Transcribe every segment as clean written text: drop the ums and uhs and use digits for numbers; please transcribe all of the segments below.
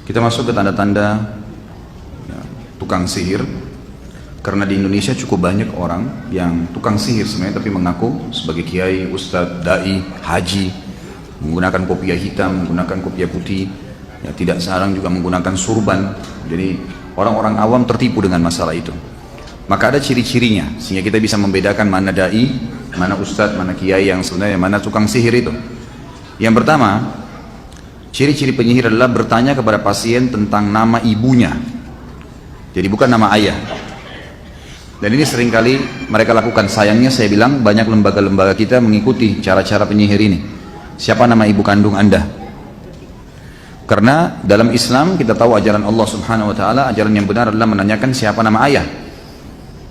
Kita masuk ke tanda-tanda ya, tukang sihir. Karena di Indonesia cukup banyak orang yang tukang sihir sebenarnya, tapi mengaku sebagai kiai, ustadz, dai, haji, menggunakan kopiah hitam, menggunakan kopiah putih, ya, tidak jarang juga menggunakan surban. Jadi orang-orang awam tertipu dengan masalah itu. Maka ada ciri-cirinya sehingga kita bisa membedakan mana dai, mana ustadz, mana kiai yang sebenarnya, mana tukang sihir itu. Yang pertama, ciri-ciri penyihir adalah bertanya kepada pasien tentang nama ibunya. Jadi bukan nama ayah. Dan ini seringkali mereka lakukan. Sayangnya saya bilang banyak lembaga-lembaga kita mengikuti cara-cara penyihir ini. Siapa nama ibu kandung Anda? Karena dalam Islam kita tahu ajaran Allah Subhanahu wa taala, ajaran yang benar adalah menanyakan siapa nama ayah.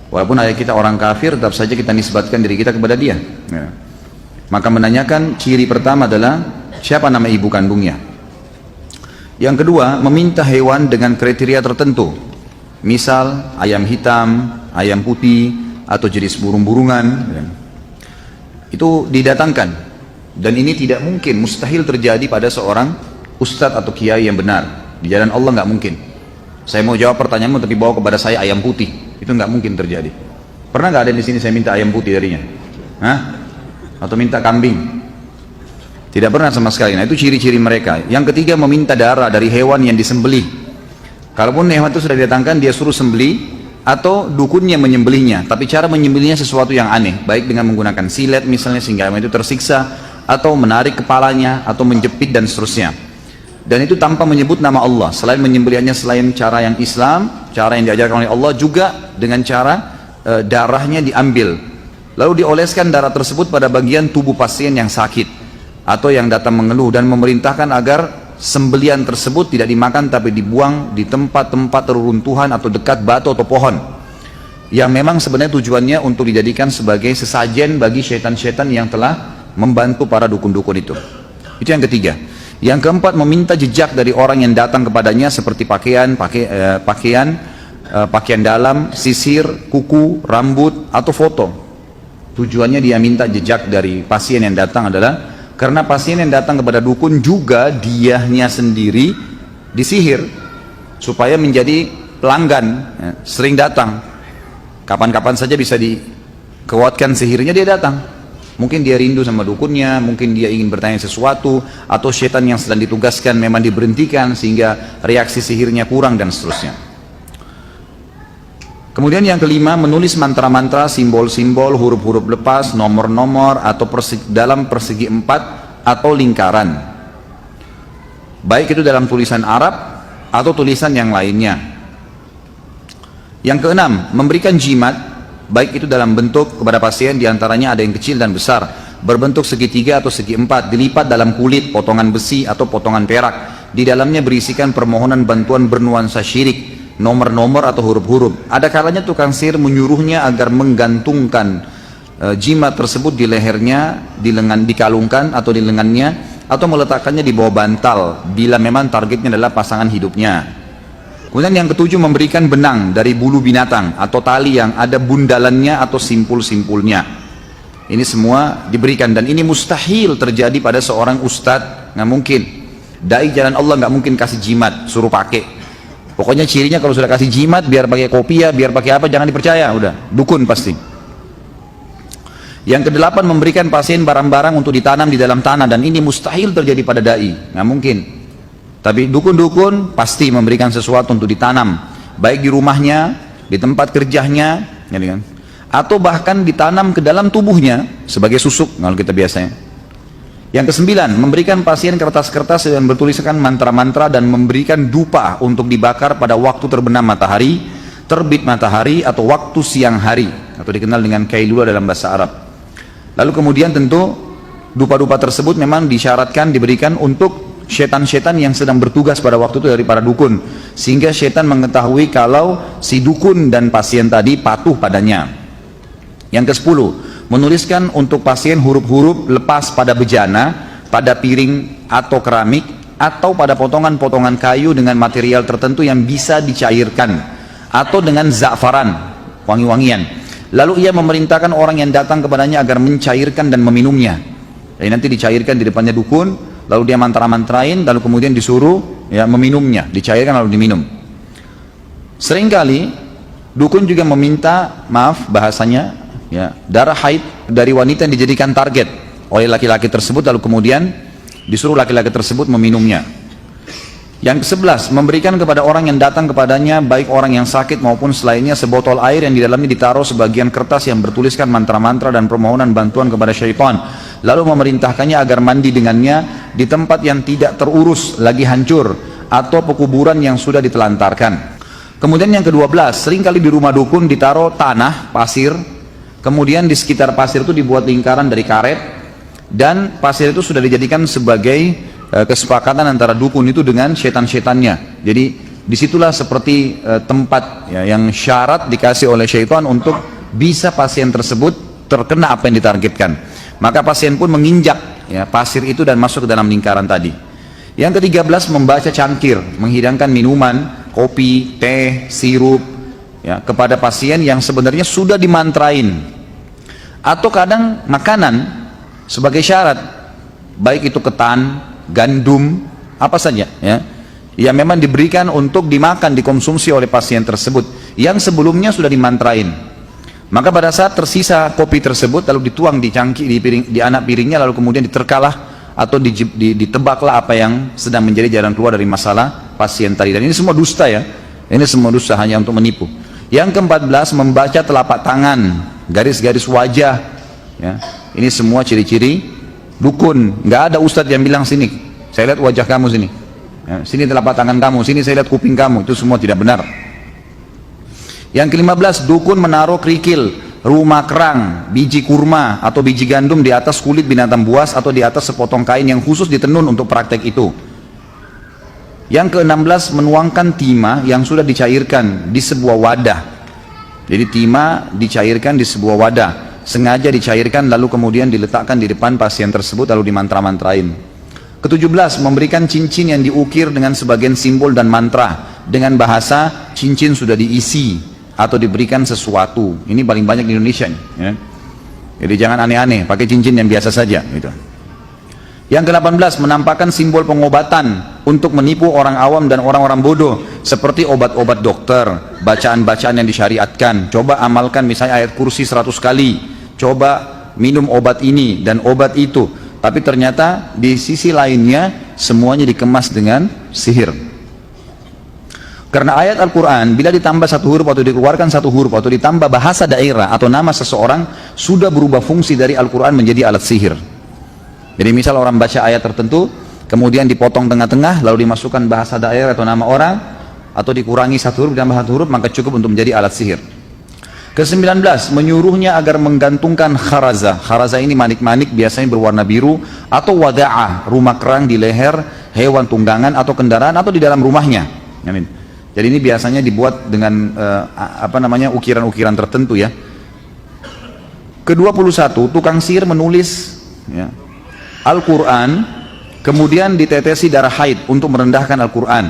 Walaupun ayah kita orang kafir, tetap saja kita nisbatkan diri kita kepada dia. Ya. Maka menanyakan, ciri pertama adalah siapa nama ibu kandungnya. Yang kedua, meminta hewan dengan kriteria tertentu. Misal ayam hitam, ayam putih, atau jenis burung-burungan. Ya. Itu didatangkan. Dan ini tidak mungkin, mustahil terjadi pada seorang ustadz atau kiai yang benar. Di jalan Allah nggak mungkin. Saya mau jawab pertanyaanmu tapi bawa kepada saya ayam putih. Itu nggak mungkin terjadi. Pernah nggak ada di sini saya minta ayam putih darinya? Hah? Atau minta kambing? Tidak pernah sama sekali. Nah itu ciri-ciri mereka. Yang ketiga, meminta darah dari hewan yang disembelih. Kalaupun hewan itu sudah didatangkan, dia suruh sembelih atau dukunnya menyembelihnya. Tapi cara menyembelihnya sesuatu yang aneh, baik dengan menggunakan silet misalnya sehingga hewan itu tersiksa, atau menarik kepalanya, atau menjepit dan seterusnya. Dan itu tanpa menyebut nama Allah. Selain menyembelihnya selain cara yang Islam, cara yang diajarkan oleh Allah, juga dengan cara darahnya diambil. Lalu dioleskan darah tersebut pada bagian tubuh pasien yang sakit atau yang datang mengeluh, dan memerintahkan agar sembelian tersebut tidak dimakan tapi dibuang di tempat-tempat reruntuhan atau dekat batu atau pohon, yang memang sebenarnya tujuannya untuk dijadikan sebagai sesajen bagi syaitan-syaitan yang telah membantu para dukun-dukun itu. Itu yang ketiga. Yang keempat, meminta jejak dari orang yang datang kepadanya seperti pakaian dalam, sisir, kuku, rambut, atau foto. Tujuannya dia minta jejak dari pasien yang datang adalah karena pasien yang datang kepada dukun juga dianya sendiri disihir supaya menjadi pelanggan, ya, sering datang. Kapan-kapan saja bisa dikuatkan sihirnya, dia datang. Mungkin dia rindu sama dukunnya, mungkin dia ingin bertanya sesuatu, atau syaitan yang sedang ditugaskan memang diberhentikan sehingga reaksi sihirnya kurang dan seterusnya. Kemudian yang kelima, menulis mantra-mantra, simbol-simbol, huruf-huruf lepas, nomor-nomor, atau dalam persegi empat atau lingkaran. Baik itu dalam tulisan Arab atau tulisan yang lainnya. Yang keenam, memberikan jimat, baik itu dalam bentuk kepada pasien, diantaranya ada yang kecil dan besar, berbentuk segitiga atau segi empat, dilipat dalam kulit, potongan besi atau potongan perak. Di dalamnya berisikan permohonan bantuan bernuansa syirik, nomor-nomor atau huruf-huruf. Ada kalanya tukang sihir menyuruhnya agar menggantungkan jimat tersebut di lehernya, dikalungkan atau di lengannya, atau meletakkannya di bawah bantal bila memang targetnya adalah pasangan hidupnya. Kemudian yang ketujuh, memberikan benang dari bulu binatang atau tali yang ada bundalannya atau simpul-simpulnya. Ini semua diberikan, dan ini mustahil terjadi pada seorang ustadz. Nggak mungkin. Dai jalan Allah nggak mungkin kasih jimat suruh pakai. Pokoknya cirinya kalau sudah kasih jimat, biar pakai kopiah, biar pakai apa, jangan dipercaya, udah dukun pasti. Yang kedelapan, memberikan pasien barang-barang untuk ditanam di dalam tanah, dan ini mustahil terjadi pada dai, nggak mungkin. Tapi dukun-dukun pasti memberikan sesuatu untuk ditanam, baik di rumahnya, di tempat kerjanya, atau bahkan ditanam ke dalam tubuhnya sebagai susuk kalau kita biasanya. Yang kesembilan, memberikan pasien kertas-kertas yang bertuliskan mantra-mantra dan memberikan dupa untuk dibakar pada waktu terbenam matahari, terbit matahari, atau waktu siang hari, atau dikenal dengan kailula dalam bahasa Arab. Lalu kemudian tentu dupa-dupa tersebut memang disyaratkan diberikan untuk syaitan-syaitan yang sedang bertugas pada waktu itu dari para dukun, sehingga syaitan mengetahui kalau si dukun dan pasien tadi patuh padanya. Yang ke-10, menuliskan untuk pasien huruf-huruf lepas pada bejana, pada piring atau keramik, atau pada potongan-potongan kayu dengan material tertentu yang bisa dicairkan, atau dengan za'faran, wangi-wangian. Lalu ia memerintahkan orang yang datang kepadanya agar mencairkan dan meminumnya. Jadi nanti dicairkan di depannya dukun, lalu dia mantra-mantrain, lalu kemudian disuruh ya meminumnya, dicairkan lalu diminum. Seringkali dukun juga meminta, maaf bahasanya, ya, darah haid dari wanita yang dijadikan target oleh laki-laki tersebut, lalu kemudian disuruh laki-laki tersebut meminumnya. Yang ke-11, memberikan kepada orang yang datang kepadanya, baik orang yang sakit maupun selainnya, sebotol air yang di dalamnya ditaruh sebagian kertas yang bertuliskan mantra-mantra dan permohonan bantuan kepada syaitan, lalu memerintahkannya agar mandi dengannya di tempat yang tidak terurus lagi hancur atau pekuburan yang sudah ditelantarkan. Kemudian yang ke-12, seringkali di rumah dukun ditaruh tanah, pasir, kemudian di sekitar pasir itu dibuat lingkaran dari karet, dan pasir itu sudah dijadikan sebagai kesepakatan antara dukun itu dengan setan-setannya. Jadi disitulah seperti tempat ya, yang syarat dikasih oleh syaitan untuk bisa pasien tersebut terkena apa yang ditargetkan. Maka pasien pun menginjak ya, pasir itu dan masuk ke dalam lingkaran tadi. Yang ke-13, membaca cangkir, menghidangkan minuman, kopi, teh, sirup ya, kepada pasien yang sebenarnya sudah dimantrain, atau kadang makanan sebagai syarat, baik itu ketan, gandum, apa saja ya, yang memang diberikan untuk dimakan, dikonsumsi oleh pasien tersebut yang sebelumnya sudah dimantrain. Maka pada saat tersisa kopi tersebut lalu dituang di cangkir, di anak piringnya, lalu kemudian diterkalah atau ditebaklah apa yang sedang menjadi jalan keluar dari masalah pasien tadi. Dan ini semua dusta ya, ini semua dusta, hanya untuk menipu. Yang ke-14, membaca telapak tangan, garis-garis wajah ya. Ini semua ciri-ciri dukun. Nggak ada ustadz yang bilang sini saya lihat wajah kamu, sini ya, sini telapak tangan kamu, sini saya lihat kuping kamu. Itu semua tidak benar. Yang ke-15, dukun menaruh kerikil, rumah kerang, biji kurma atau biji gandum di atas kulit binatang buas atau di atas sepotong kain yang khusus ditenun untuk praktek itu. Yang ke-16, menuangkan timah yang sudah dicairkan di sebuah wadah. Jadi timah dicairkan di sebuah wadah, sengaja dicairkan lalu kemudian diletakkan di depan pasien tersebut lalu dimantra-mantrain. Ke-17, memberikan cincin yang diukir dengan sebagian simbol dan mantra dengan bahasa cincin sudah diisi atau diberikan sesuatu. Ini paling banyak di Indonesia ya. Jadi jangan aneh-aneh, pakai cincin yang biasa saja gitu. Yang ke-18, menampakkan simbol pengobatan untuk menipu orang awam dan orang-orang bodoh, seperti obat-obat dokter, bacaan-bacaan yang disyariatkan. Coba amalkan misalnya ayat kursi 100 kali, coba minum obat ini dan obat itu, tapi ternyata di sisi lainnya semuanya dikemas dengan sihir. Karena ayat Al-Quran bila ditambah satu huruf atau dikeluarkan satu huruf atau ditambah bahasa daerah atau nama seseorang, sudah berubah fungsi dari Al-Quran menjadi alat sihir. Jadi misal orang baca ayat tertentu kemudian dipotong tengah-tengah lalu dimasukkan bahasa daerah atau nama orang, atau dikurangi satu huruf ditambah satu huruf, maka cukup untuk menjadi alat sihir. Ke-19, menyuruhnya agar menggantungkan kharaza. Kharaza ini manik-manik biasanya berwarna biru, atau wada'ah, rumah kerang di leher hewan tunggangan atau kendaraan atau di dalam rumahnya. Amin. Jadi ini biasanya dibuat dengan ukiran-ukiran tertentu ya. Ke-21, tukang sihir menulis ya, Al-Quran kemudian ditetesi darah haid untuk merendahkan Al-Quran,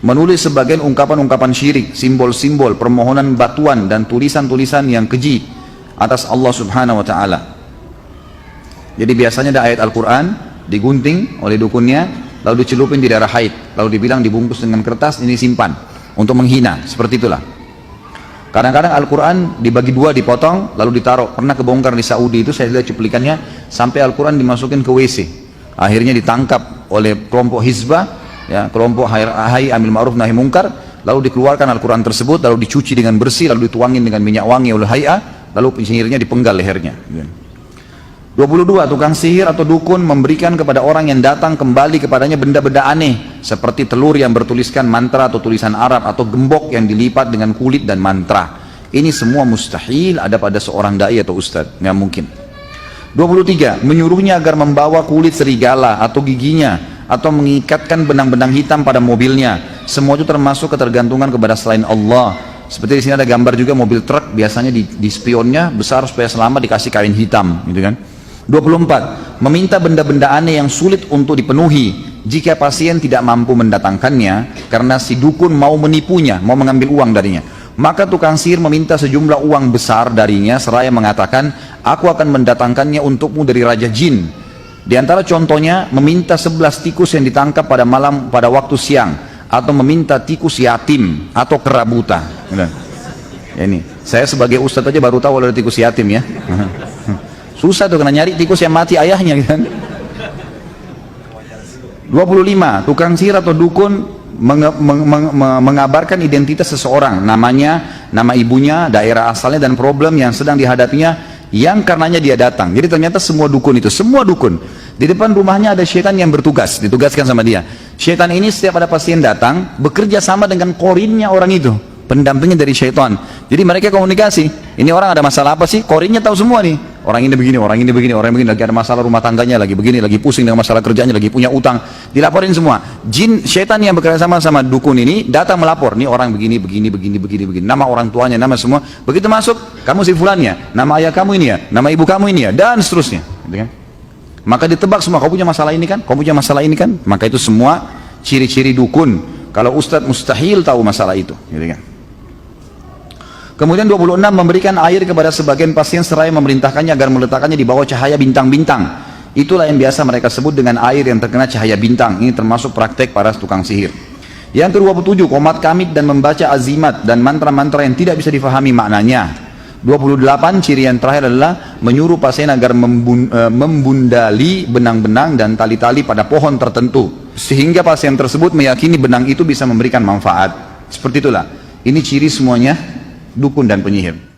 menulis sebagian ungkapan-ungkapan syirik, simbol-simbol, permohonan batuan dan tulisan-tulisan yang keji atas Allah subhanahu wa ta'ala. Jadi biasanya ada ayat Al-Quran digunting oleh dukunnya lalu dicelupin di darah haid, lalu dibilang dibungkus dengan kertas, ini simpan untuk menghina, seperti itulah. Kadang-kadang Al-Quran dibagi dua, dipotong lalu ditaruh. Pernah kebongkar di Saudi itu, saya lihat cuplikannya, sampai Al-Quran dimasukin ke WC, akhirnya ditangkap oleh kelompok Hizbah ya, kelompok Hayy Amil Ma'ruf Nahi Munkar, lalu dikeluarkan Al-Quran tersebut lalu dicuci dengan bersih lalu dituangin dengan minyak wangi oleh Hay'a, lalu sihirnya dipenggal lehernya. 22, tukang sihir atau dukun memberikan kepada orang yang datang kembali kepadanya benda-benda aneh seperti telur yang bertuliskan mantra atau tulisan Arab, atau gembok yang dilipat dengan kulit dan mantra. Ini semua mustahil ada pada seorang dai atau ustadz, nggak mungkin. 23, menyuruhnya agar membawa kulit serigala atau giginya, atau mengikatkan benang-benang hitam pada mobilnya. Semua itu termasuk ketergantungan kepada selain Allah. Seperti di sini ada gambar juga mobil truk, biasanya di spionnya besar supaya selamat dikasih kain hitam gitu kan. 24, meminta benda-benda aneh yang sulit untuk dipenuhi jika pasien tidak mampu mendatangkannya karena si dukun mau menipunya, mau mengambil uang darinya. Maka tukang sihir meminta sejumlah uang besar darinya seraya mengatakan, aku akan mendatangkannya untukmu dari Raja Jin Di antara contohnya, meminta 11 tikus yang ditangkap pada malam, pada waktu siang, atau meminta tikus yatim atau kerabuta. Ya ini, saya sebagai ustadz aja baru tahu ada tikus yatim ya. Susah tuh kena nyari tikus yang mati ayahnya gitu kan. 25. Tukang sihir atau dukun mengabarkan identitas seseorang, namanya, nama ibunya, daerah asalnya, dan problem yang sedang dihadapinya yang karenanya dia datang. Jadi ternyata semua dukun itu, semua dukun, di depan rumahnya ada syaitan yang bertugas, ditugaskan sama dia. Syaitan ini setiap ada pasien datang, bekerja sama dengan korinnya orang itu, pendampingnya dari syaitan. Jadi mereka komunikasi, ini orang ada masalah apa sih, korinnya tahu semua nih. Orang ini begini, orang ini begini, orang ini begini, lagi ada masalah rumah tangganya, lagi begini, lagi pusing dengan masalah kerjanya, lagi punya utang, dilaporin semua. Jin, syaitan yang bekerja sama sama dukun ini datang melapor, nih orang begini, begini, begini, begini, begini, nama orang tuanya, nama semua. Begitu masuk, kamu si fulannya, nama ayah kamu ini ya, nama ibu kamu ini ya, dan seterusnya. Gitu kan? Maka ditebak semua, kau punya masalah ini kan, kau punya masalah ini kan. Maka itu semua ciri-ciri dukun. Kalau ustadz mustahil tahu masalah itu. Gitu kan? Kemudian 26, memberikan air kepada sebagian pasien seraya memerintahkannya agar meletakkannya di bawah cahaya bintang-bintang. Itulah yang biasa mereka sebut dengan air yang terkena cahaya bintang. Ini termasuk praktek para tukang sihir. Yang ke-27, qomat kamit dan membaca azimat dan mantra-mantra yang tidak bisa difahami maknanya. 28, ciri yang terakhir adalah menyuruh pasien agar membundali benang-benang dan tali-tali pada pohon tertentu, sehingga pasien tersebut meyakini benang itu bisa memberikan manfaat. Seperti itulah. Ini ciri semuanya dukun dan penyihir.